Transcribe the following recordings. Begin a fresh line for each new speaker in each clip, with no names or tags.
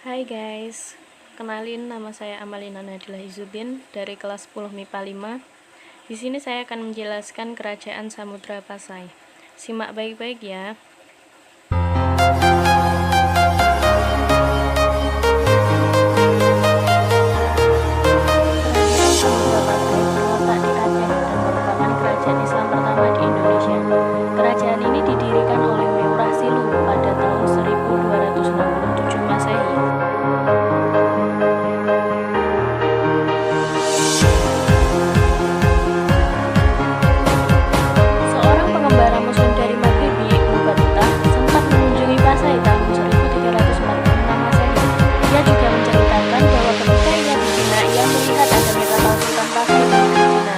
Hai guys, kenalin nama saya Amalina Nadila Izzuddin dari kelas 10 MIPA 5. Di sini saya akan menjelaskan Kerajaan Samudra Pasai. Simak baik-baik ya. Kerajaan Islam pertama di Indonesia. Kerajaan ini didirikan oleh Meurah Silu pada tahun 1267 Masehi. Seorang pengembara Muslim dari Maghribi, Mubattah, sempat mengunjungi Pasai tahun 1346 Masehi. Ia juga menceritakan bahwa ketika ia di Cina, ia melihat adanya kapal Sultan Pasai dari Cina.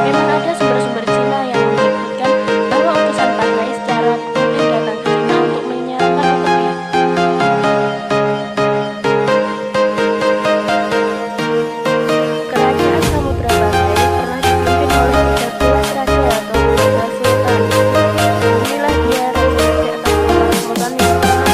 Memang ada sumber-sumber Cina yang menyebutkan bahwa utusan Pasai secara rutin datang ke Cina untuk menyewakan upeti. Kerajaan Samudra Pasai pernah dipimpin oleh 13 raja atau 13 sultan. Inilah dia raja-raja atas kapal sultan yang pernah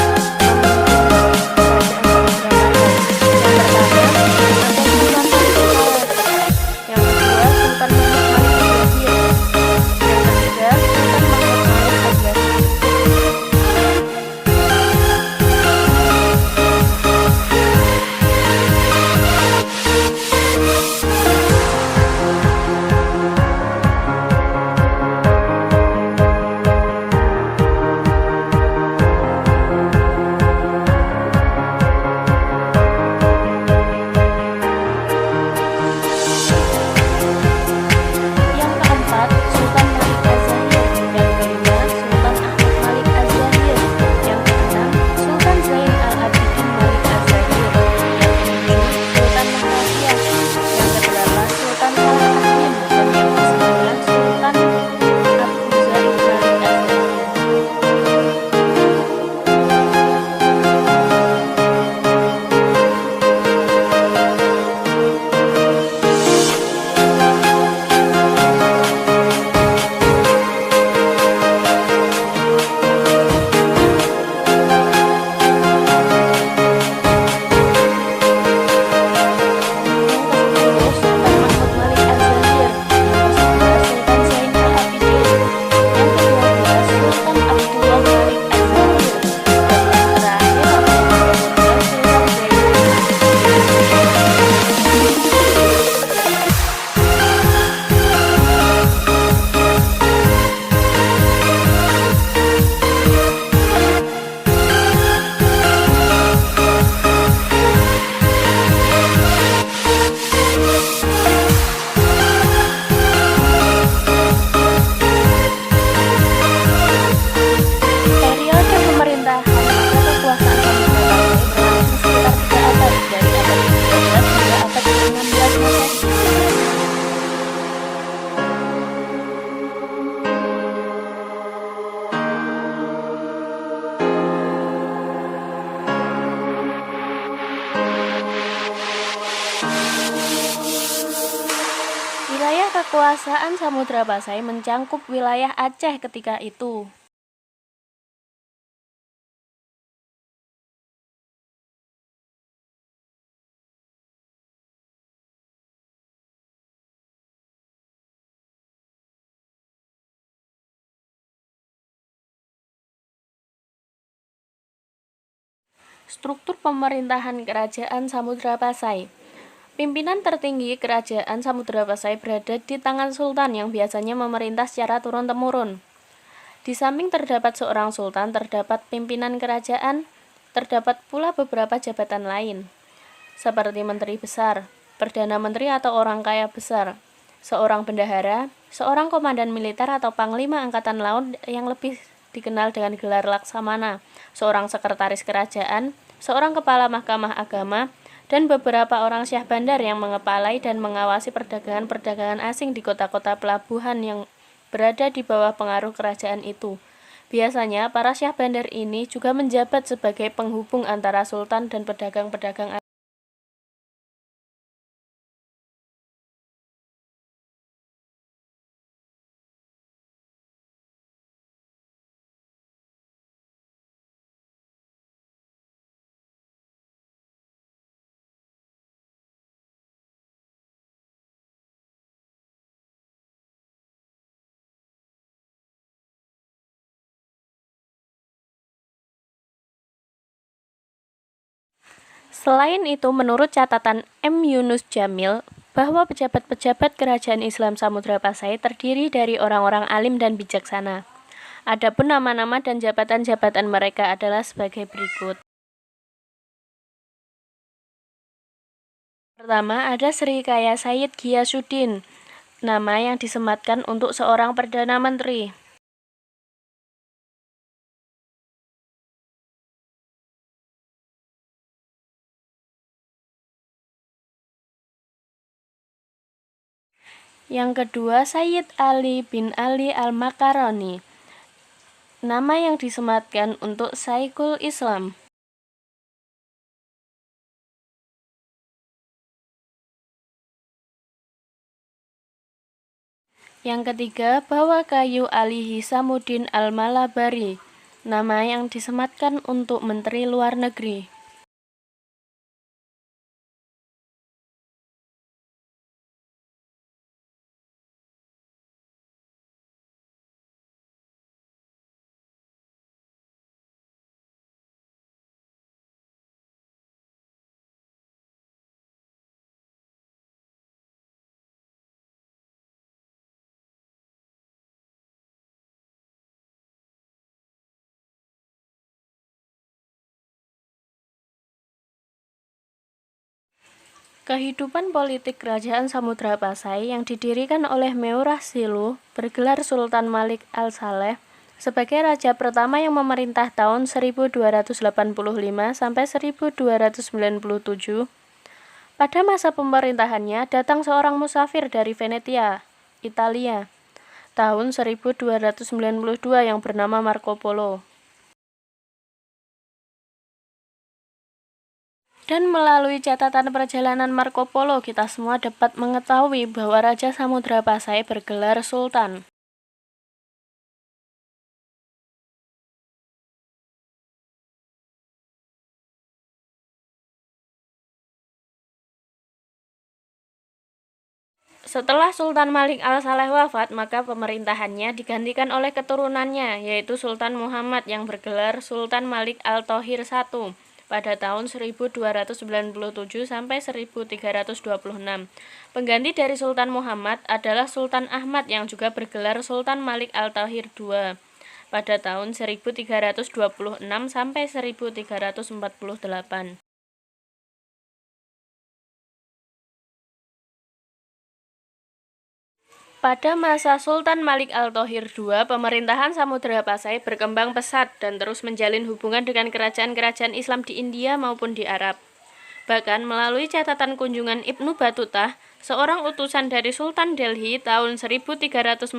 Wilayah kekuasaan Samudra Pasai mencangkup wilayah Aceh ketika itu. Struktur pemerintahan Kerajaan Samudra Pasai. Pimpinan tertinggi Kerajaan Samudra Pasai berada di tangan Sultan yang biasanya memerintah secara turun-temurun. Di samping terdapat seorang Sultan, terdapat pimpinan kerajaan, terdapat pula beberapa jabatan lain, seperti Menteri Besar, Perdana Menteri atau orang kaya besar, seorang bendahara, seorang komandan militer atau panglima angkatan laut yang lebih dikenal dengan gelar Laksamana, seorang sekretaris kerajaan, seorang kepala mahkamah agama, dan beberapa orang syah bandar yang mengepalai dan mengawasi perdagangan-perdagangan asing di kota-kota pelabuhan yang berada di bawah pengaruh kerajaan itu. Biasanya, para syah bandar ini juga menjabat sebagai penghubung antara sultan dan pedagang-pedagang Selain itu, menurut catatan M. Yunus Jamil, bahwa pejabat-pejabat kerajaan Islam Samudra Pasai terdiri dari orang-orang alim dan bijaksana. Adapun nama-nama dan jabatan-jabatan mereka adalah sebagai berikut. Pertama, ada Sri Kaya Sayyid Ghiyasuddin, nama yang disematkan untuk seorang Perdana Menteri. Yang kedua, Sayyid Ali bin Ali Al-Makaroni, nama yang disematkan untuk Syekhul Islam. Yang ketiga, Bawakayu Ali Hisamuddin Al-Malabari, nama yang disematkan untuk Menteri Luar Negeri. Kehidupan politik Kerajaan Samudra Pasai yang didirikan oleh Meurah Siluh bergelar Sultan Malik Al-Saleh sebagai raja pertama yang memerintah tahun 1285 sampai 1297. Pada masa pemerintahannya datang seorang musafir dari Venetia, Italia, tahun 1292 yang bernama Marco Polo. Dan melalui catatan perjalanan Marco Polo, kita semua dapat mengetahui bahwa Raja Samudra Pasai bergelar Sultan. Setelah Sultan Malik Al-Saleh wafat, maka pemerintahannya digantikan oleh keturunannya, yaitu Sultan Muhammad yang bergelar Sultan Malik Al-Thohir I pada tahun 1297 sampai 1326. Pengganti dari Sultan Muhammad adalah Sultan Ahmad yang juga bergelar Sultan Malik Al-Thohir II pada tahun 1326 sampai 1348. Pada masa Sultan Malik Al-Thohir II, pemerintahan Samudra Pasai berkembang pesat dan terus menjalin hubungan dengan kerajaan-kerajaan Islam di India maupun di Arab. Bahkan melalui catatan kunjungan Ibnu Battuta, seorang utusan dari Sultan Delhi tahun 1345,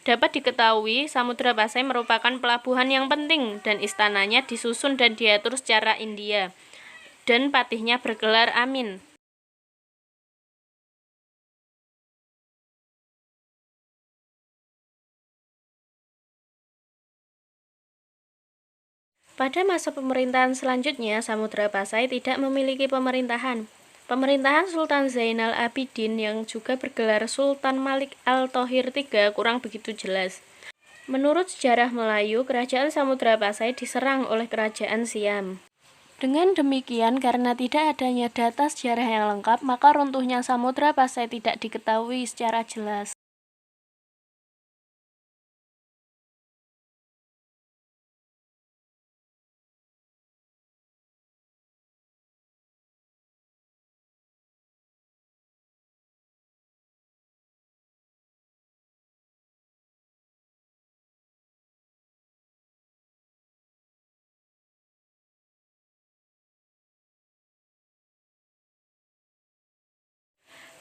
dapat diketahui Samudra Pasai merupakan pelabuhan yang penting dan istananya disusun dan diatur secara India, dan patihnya bergelar Amin. Pada masa pemerintahan selanjutnya, Samudra Pasai tidak memiliki pemerintahan. Pemerintahan Sultan Zainal Abidin yang juga bergelar Sultan Malik Al-Thohir III kurang begitu jelas. Menurut sejarah Melayu, kerajaan Samudra Pasai diserang oleh kerajaan Siam. Dengan demikian, karena tidak adanya data sejarah yang lengkap, maka runtuhnya Samudra Pasai tidak diketahui secara jelas.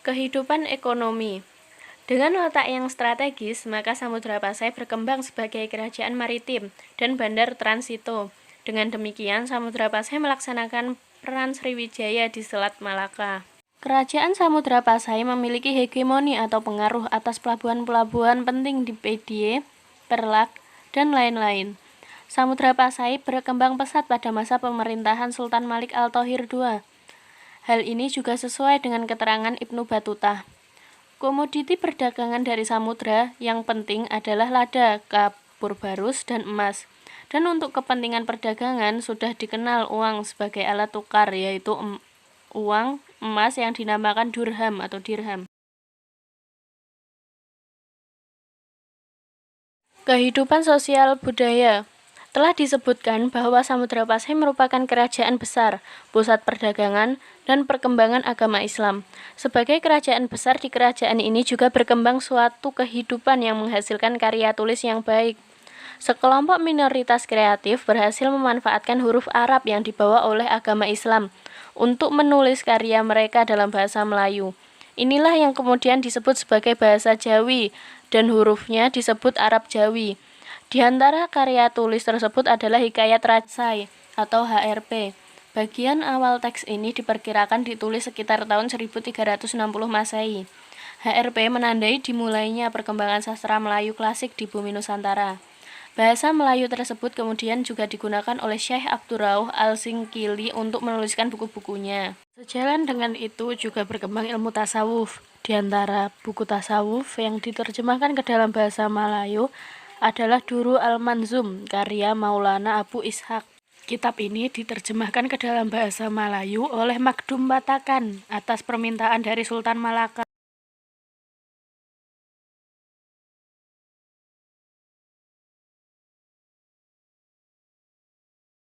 Kehidupan ekonomi. Dengan letak yang strategis, maka Samudra Pasai berkembang sebagai kerajaan maritim dan bandar transito. Dengan demikian, Samudra Pasai melaksanakan peran Sriwijaya di Selat Malaka. Kerajaan Samudra Pasai memiliki hegemoni atau pengaruh atas pelabuhan-pelabuhan penting di Pedie, Perlak, dan lain-lain. Samudra Pasai berkembang pesat pada masa pemerintahan Sultan Malik Al-Thohir II. Hal ini juga sesuai dengan keterangan Ibnu Battuta. Komoditi perdagangan dari samudra yang penting adalah lada, kapur barus, dan emas. Dan untuk kepentingan perdagangan sudah dikenal uang sebagai alat tukar, yaitu uang emas yang dinamakan durham atau dirham. Kehidupan sosial budaya. Telah disebutkan bahwa Samudra Pasai merupakan kerajaan besar, pusat perdagangan, dan perkembangan agama Islam. Sebagai kerajaan besar di kerajaan ini juga berkembang suatu kehidupan yang menghasilkan karya tulis yang baik. Sekelompok minoritas kreatif berhasil memanfaatkan huruf Arab yang dibawa oleh agama Islam untuk menulis karya mereka dalam bahasa Melayu. Inilah yang kemudian disebut sebagai bahasa Jawi dan hurufnya disebut Arab Jawi. Di antara karya tulis tersebut adalah Hikayat Rajai atau HRP. Bagian awal teks ini diperkirakan ditulis sekitar tahun 1360 Masehi. HRP menandai dimulainya perkembangan sastra Melayu klasik di bumi Nusantara. Bahasa Melayu tersebut kemudian juga digunakan oleh Syekh Abdurrauh Al-Singkili untuk menuliskan buku-bukunya. Sejalan dengan itu juga berkembang ilmu tasawuf. Di antara buku tasawuf yang diterjemahkan ke dalam bahasa Melayu adalah Duru Al-Manzum karya Maulana Abu Ishaq. Kitab ini diterjemahkan ke dalam bahasa Melayu oleh Makdum Batakan atas permintaan dari Sultan Malaka.